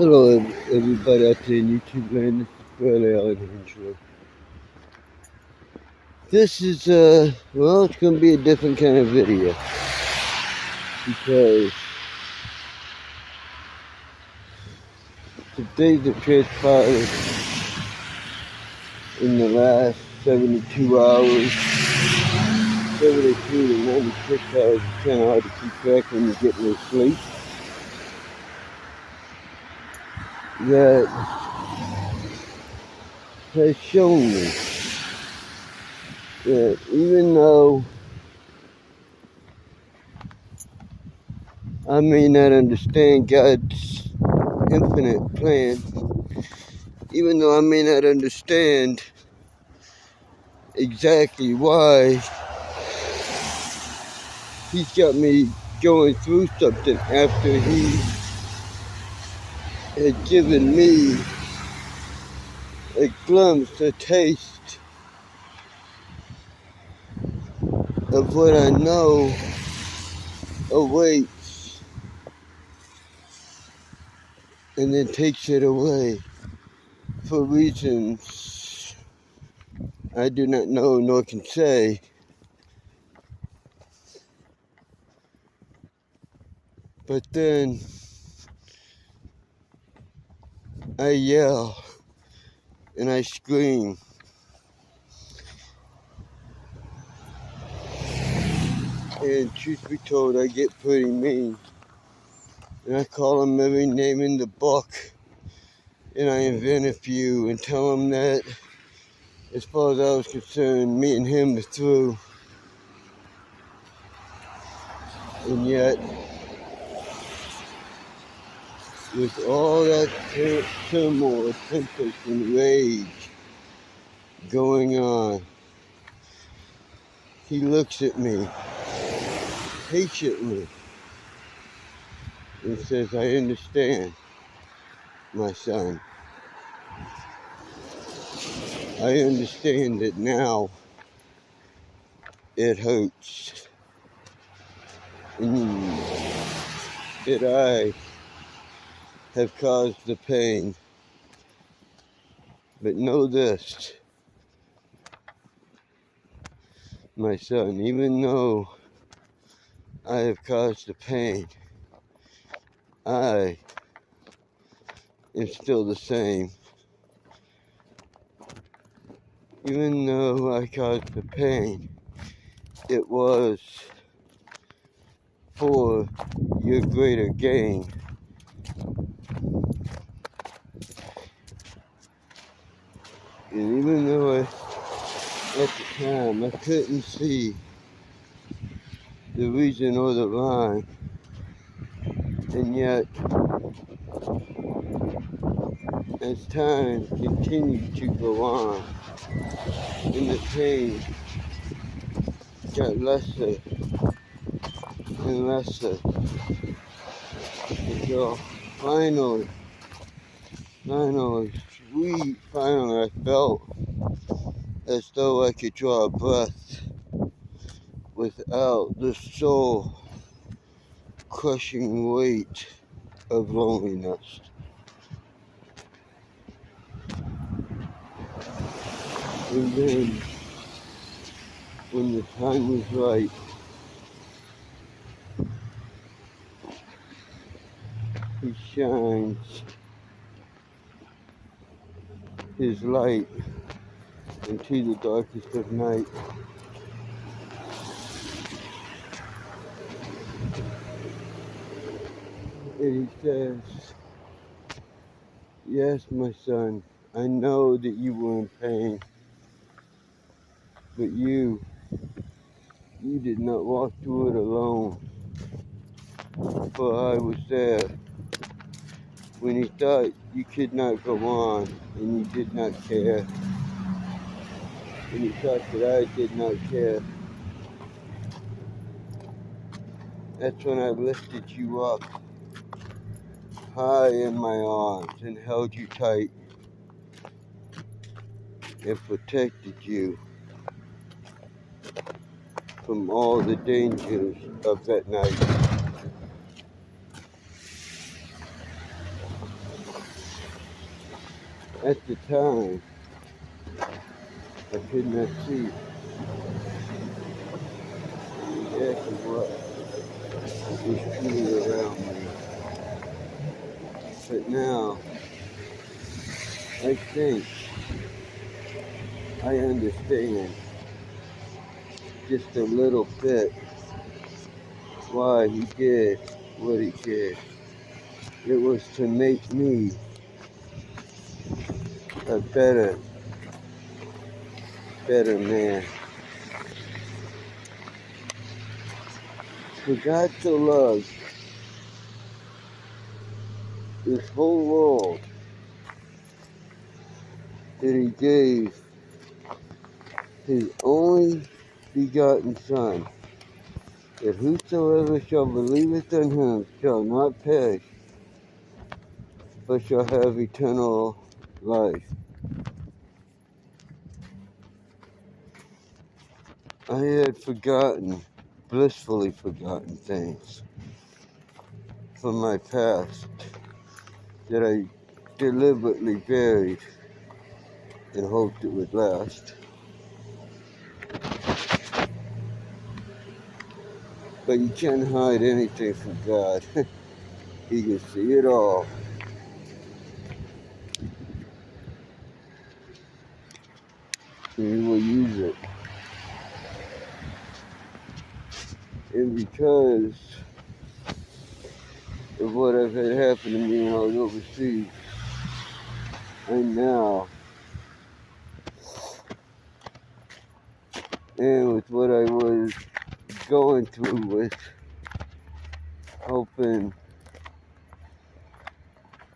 Hello, everybody out there in YouTube land. This is Brother Allen Henshaw. This is, well, it's going to be a different kind of video because the things that transpired in the last 72 hours, 72 to 96 hours, it's kind of hard to keep track when you're getting no sleep. That has shown me that even though I may not understand God's infinite plan, even though I may not understand exactly why He's got me going through something after He had given me a glimpse, a taste of what I know awaits, and then takes it away for reasons I do not know nor can say. But then I yell and I scream. And truth be told, I get pretty mean. And I call them every name in the book. And I invent a few and tell them that, as far as I was concerned, me and him were through. And yet, with all that turmoil, tempest, and rage going on, he looks at me patiently and says, "I understand, my son. I understand that now it hurts. And that I have caused the pain. But know this, my son, even though I have caused the pain, I am still the same. Even though I caused the pain, it was for your greater gain. And even though at the time I couldn't see the reason or the rhyme, and yet as time continued to go on, and the pain got lesser and lesser, until finally, I felt as though I could draw a breath without the soul crushing weight of loneliness. And then, when the time was right, He shines His light into the darkest of night. And He says, "Yes, my son, I know that you were in pain, but you did not walk through it alone, for I was there when you thought you could not go on and you did not care, and you thought that I did not care. That's when I lifted you up high in my arms and held you tight and protected you from all the dangers of that night." At the time, I could not see exactly what was truly around me. But now, I think I understand just a little bit why he did what he did. It was to make me a better man. For God so loved this whole world that he gave his only begotten Son, that whosoever shall believeth in him shall not perish, but shall have eternal life. I had forgotten, blissfully forgotten things from my past that I deliberately buried and hoped it would last. But you can't hide anything from God. He can see it all. And he will use it. And because of what I've had happen to me when I was overseas, and now, and with what I was going through with helping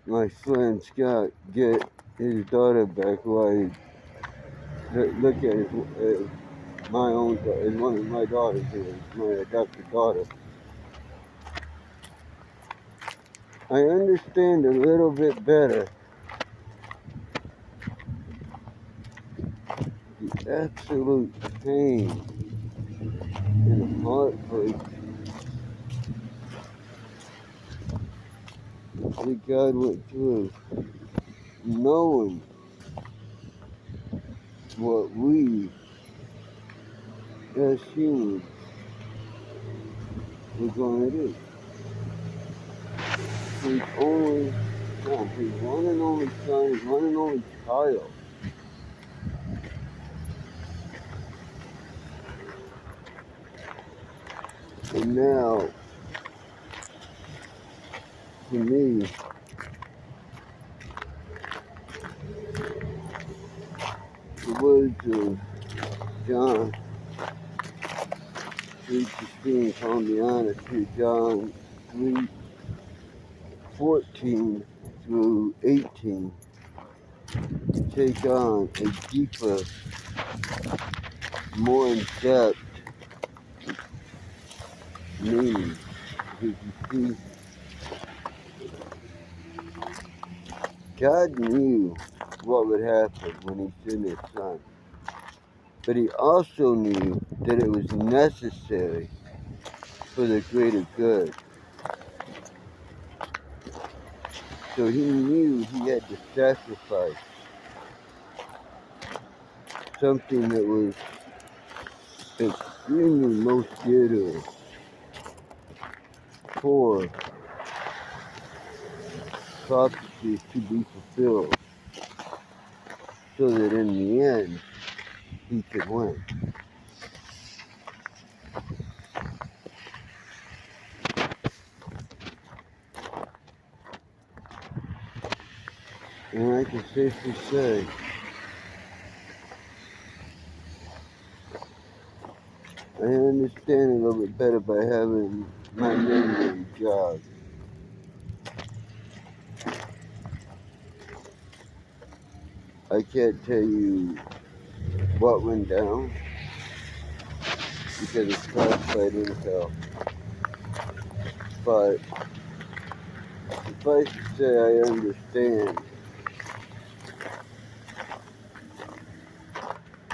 my friend Scott get his daughter back, who I look at as my own, as one of my daughters, my adopted daughter. I understand a little bit better the absolute pain and heartbreak that God went through, knowing what we as humans were going to do. His only son, his one and only son, his one and only child. And now, to me, the words of John 3:16 call me honest to John 3:14 through 18 take on a deeper, more in-depth meaning. Because you see, God knew what would happen when he sent his son. But he also knew that it was necessary for the greater good. So he knew he had to sacrifice something that was extremely most dear to him for prophecies to be fulfilled, so that in the end he could win. And I can safely say I understand a little bit better by having my memory jogged. I can't tell you what went down because it's classified intel. But suffice to say, I understand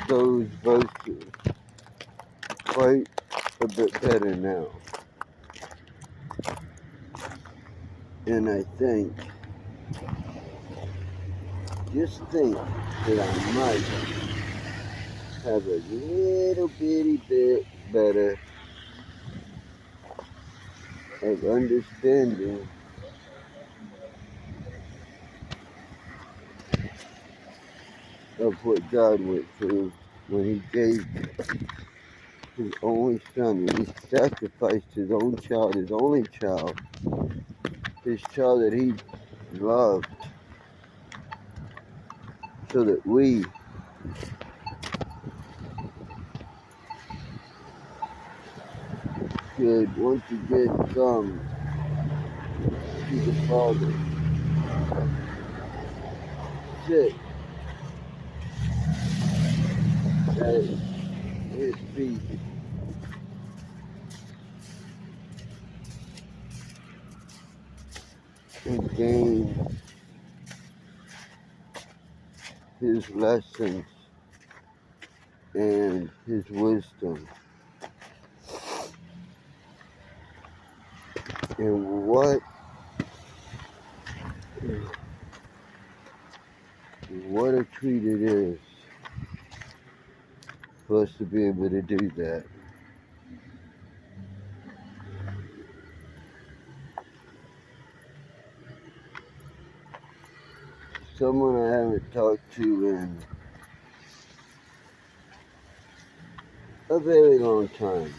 those verses quite a bit better now. And I think just think that I might have a little bitty bit better of understanding of what God went through when He gave His only Son, when He sacrificed His own child, His only child, His child that He loved, so that we could once again come to the Father, sit at His feet, and gain His lessons and His wisdom. And what a treat it is for us to be able to do that. Someone I haven't talked to in a very long time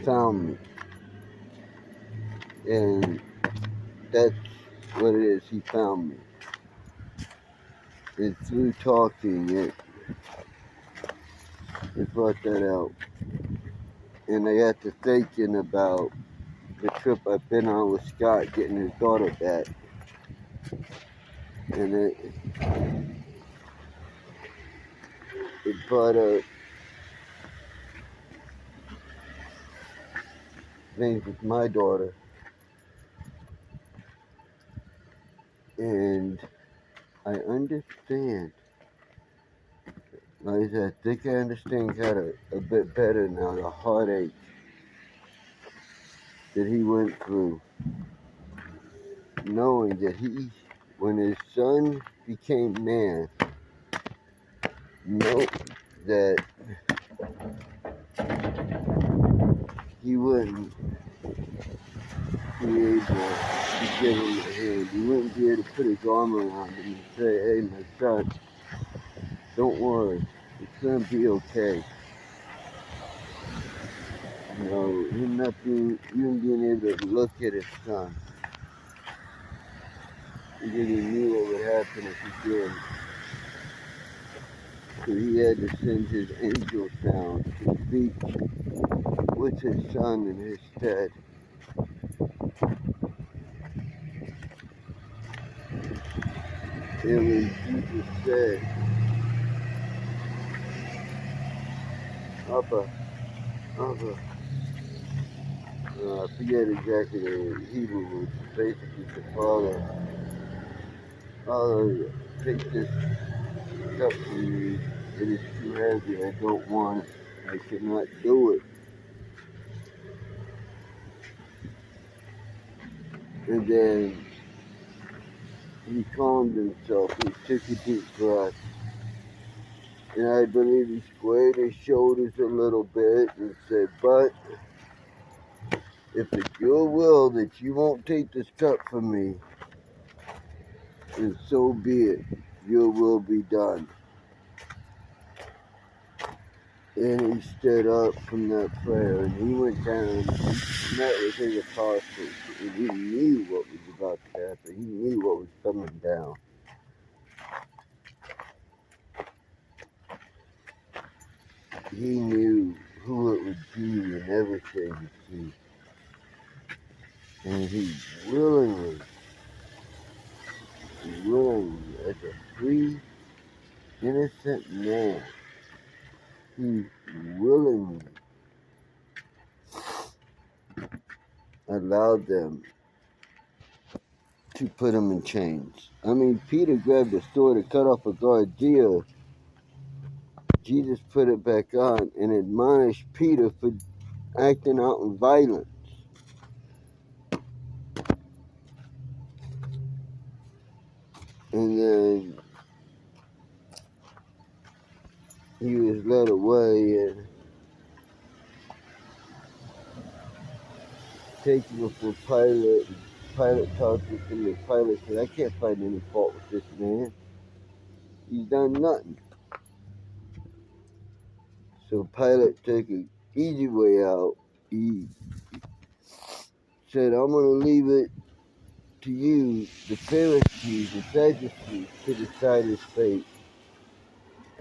found me. And that's what it is, he found me. And through talking, it brought that out. And I got to thinking about the trip I've been on with Scott, getting his daughter back. And it brought up things with my daughter. And I understand. Like I said, I think I understand kind of a bit better now, the heartache that he went through, knowing that when his son became man, know that he wouldn't be able to give him a hand. He wouldn't be able to put his arm around him and say, hey, my son, don't worry, it's going to be okay. You know, him not being, even being able to look at his son, because he knew what would happen if he did. So he had to send his angels down to speak with his son in his stead. And when Jesus said, Abba, I forget exactly the Hebrew words, basically Father, take this cup from me, it is too heavy, I don't want it, I cannot do it. And then he calmed himself, he took a deep breath, and I believe he squared his shoulders a little bit and said, but if it's your will that you won't take this cup from me, then so be it, your will be done. And he stood up from that prayer, and he went down and he met with his apostles, and he knew what was about to happen. He knew what was coming down. He knew who it would be and everything, you see. And he willingly, as a free, innocent man, he willingly allowed them to put him in chains. I mean, Peter grabbed a sword to cut off a guard's ear, Jesus put it back on and admonished Peter for acting out in violence. And then he was led away and taken before Pilate. Pilate talked with him, and Pilate said, I can't find any fault with this man. He's done nothing. So Pilate took an easy way out. He said, I'm going to leave it to you, the Pharisees, the Sadducees, to decide his fate.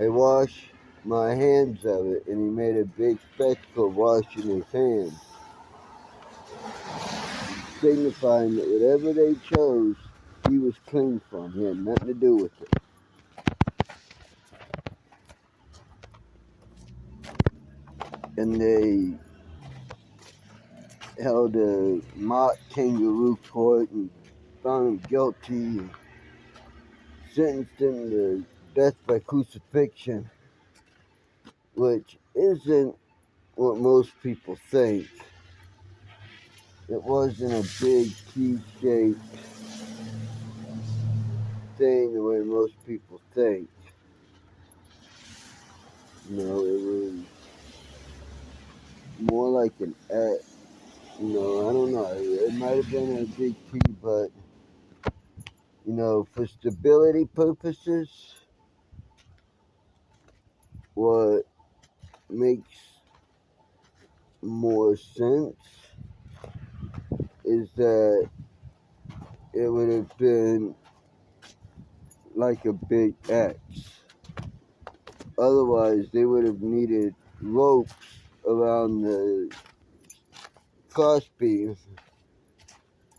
I wash my hands of it, and he made a big spectacle of washing his hands, signifying that whatever they chose, he was clean from. He had nothing to do with it. And they held a mock kangaroo court and found him guilty and sentenced him to death by crucifixion, which isn't what most people think. It wasn't a big T-shaped thing the way most people think. You know, it was more like an X. You know, I don't know. It might have been a big T, but, you know, for stability purposes, what makes more sense is that it would have been like a big X. Otherwise, they would have needed ropes around the crossbeam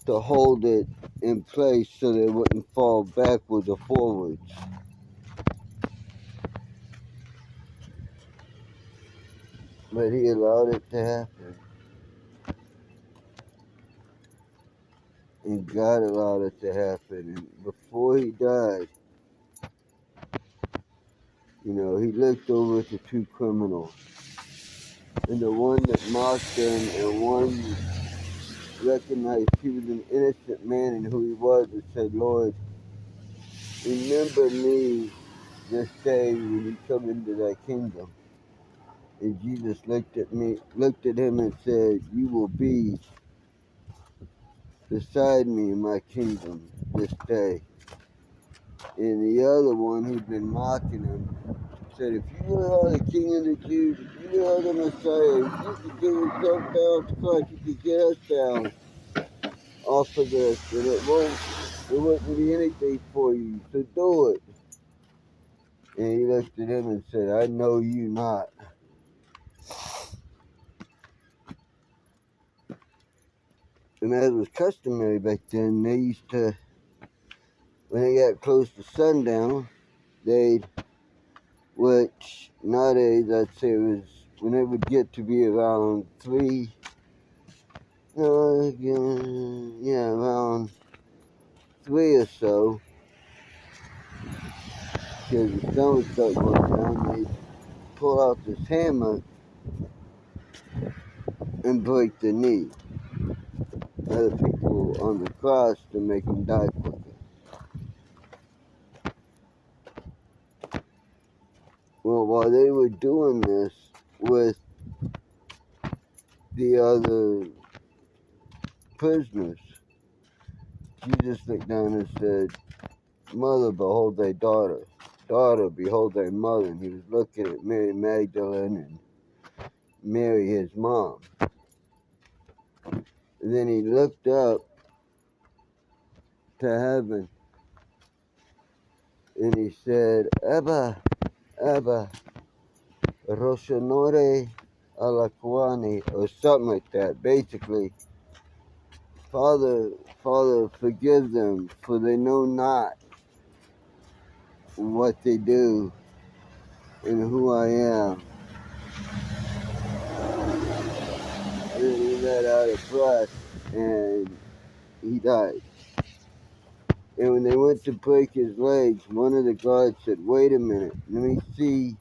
to hold it in place so that it wouldn't fall backwards or forwards. But he allowed it to happen. And God allowed it to happen. And before he died, you know, he looked over at the two criminals. And the one that mocked him and one recognized he was an innocent man and who he was, and said, Lord, remember me this day when you come into thy kingdom. And Jesus looked at him and said, you will be beside me in my kingdom this day. And the other one who'd been mocking him said, if you are the king of the Jews, if you are the Messiah, if you could get yourself down to Christ, you could get us down off of this, and it wouldn't be anything for you, so do it. And he looked at him and said, I know you not. And as was customary back then, they used to, when they got close to sundown, which nowadays I'd say it was when it would get to be around 3, around 3 or so, because the sun would start going down, they'd pull out this hammer and break the knee of the people on the cross to make them die quicker. Well, while they were doing this with the other prisoners, Jesus looked down and said, Mother, behold thy daughter. Daughter, behold thy mother. And he was looking at Mary Magdalene and Mary, his mom. And then he looked up to heaven and he said, Abba, Abba, Roshanore Alakwani, or something like that. Basically, Father, forgive them, for they know not what they do and who I am. And then he let out a breath and he died. And when they went to break his legs, one of the guards said, wait a minute, let me see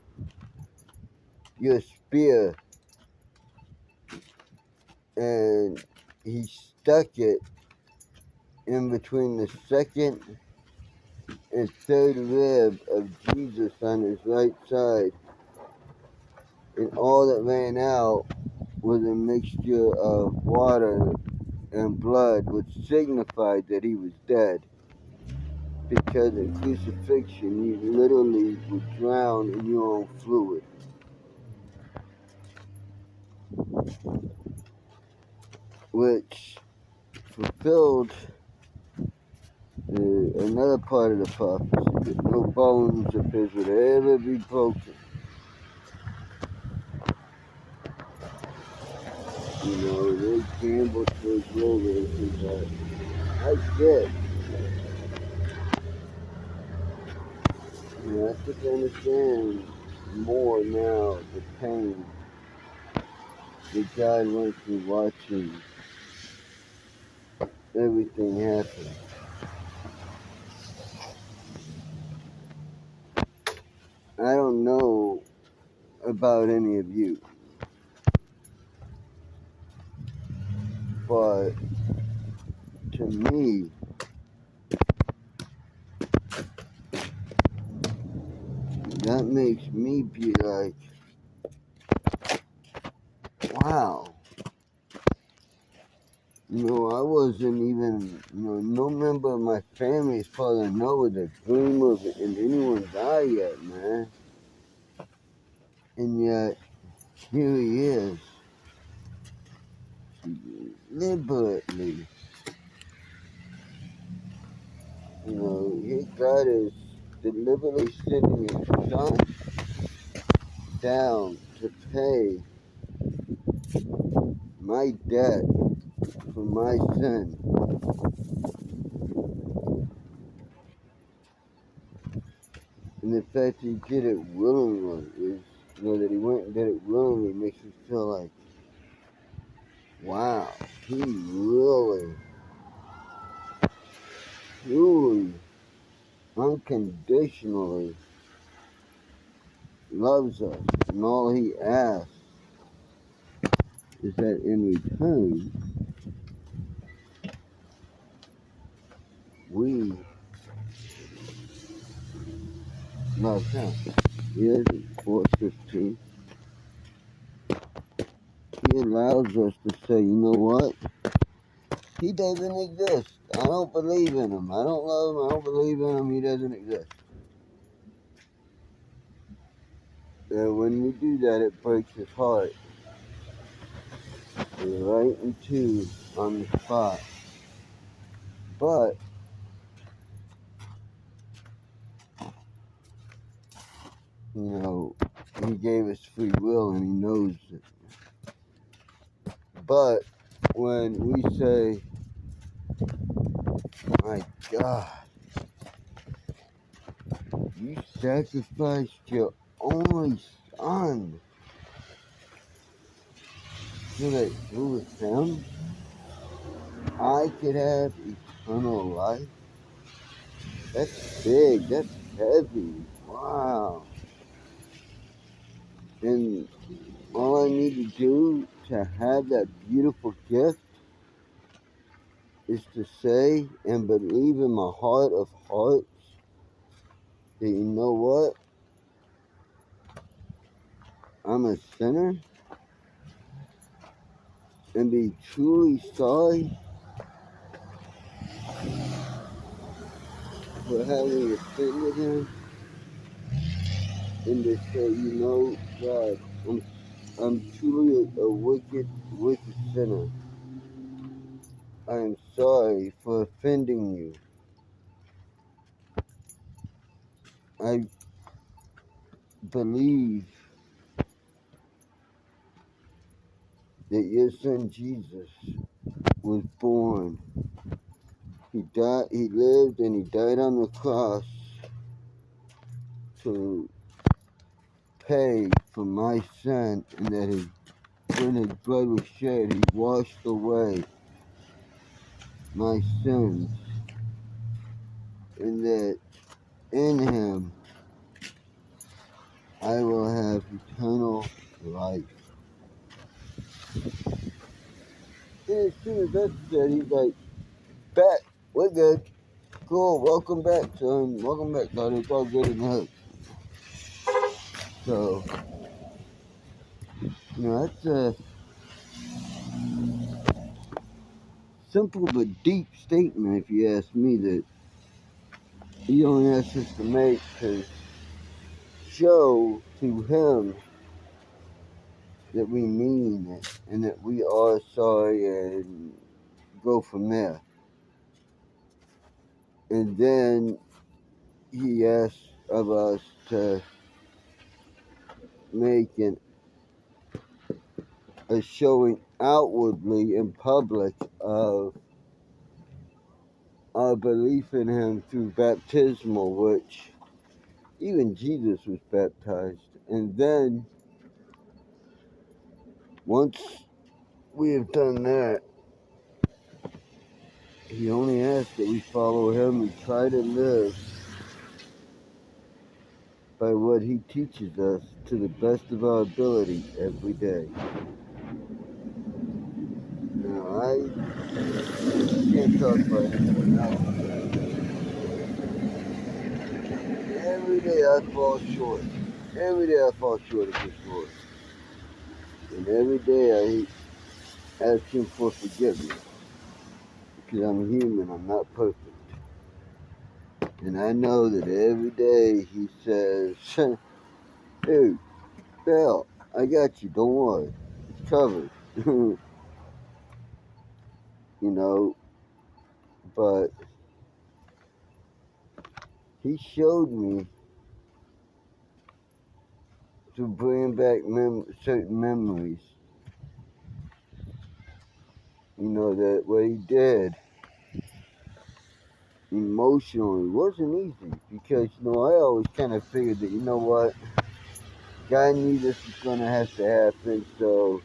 your spear, and he stuck it in between the second and third rib of Jesus on his right side, and all that ran out was a mixture of water and blood, which signified that he was dead. Because in crucifixion, you literally would drown in your own fluid. Which fulfilled another part of the prophecy, that no bones of his would ever be broken. You know, they gambled for his wilderness, but I get. You know, I think I understand more now the pain that God went through watching everything happen. I don't know about any of you, but to me, that makes me be like, wow. You know, I wasn't even, no member of my family as far as I know was a dream of it in anyone's eye yet, man. And yet, here he is, deliberately. You know, here God is deliberately sending his son down to pay my debt for my sin. And the fact that he did it willingly is, that he went and did it willingly makes me feel like, wow, he really, truly, unconditionally loves us. And all he asks is that in return, we love him. He doesn't force us to. He allows us to say, you know what? He doesn't exist. I don't believe in him. I don't love him. I don't believe in him. He doesn't exist. And when we do that, it breaks his heart. Right in two on the spot. But he gave us free will and he knows it. But when we say, my God, you sacrificed your only son so that through him I could have eternal life. That's big, that's heavy. Wow. And all I need to do to have that beautiful gift is to say and believe in my heart of hearts that, you know what? I'm a sinner, and be truly sorry for having offended him, and to say, God, I'm truly a wicked, wicked sinner. I am sorry for offending you. I believe that your son Jesus was born. He died, he lived, and he died on the cross to pay for my sin, and that when his blood was shed, he washed away my sins, and that in him I will have eternal life. And as soon as I said, he's like, "Bet, we're good. Cool, welcome back, son. Welcome back, son. It's all good in the hood." So, that's a simple but deep statement, if you ask me, that he only asks us to make to show to him that we mean it and that we are sorry, and go from there. And then he asks of us to make a showing outwardly in public of our belief in him through baptismal, which even Jesus was baptized. And then once we have done that, he only asks that we follow him and try to live by what he teaches us to the best of our ability every day. Now, I can't talk about anyone else. Every day I fall short. Every day I fall short of his glory. And every day I ask him for forgiveness. Because I'm human, I'm not perfect. And I know that every day he says, "Dude, Bill, I got you, don't worry. It's covered." But he showed me to bring back certain memories. That what he did emotionally wasn't easy, because I always kind of figured that, what, God knew this was going to have to happen, so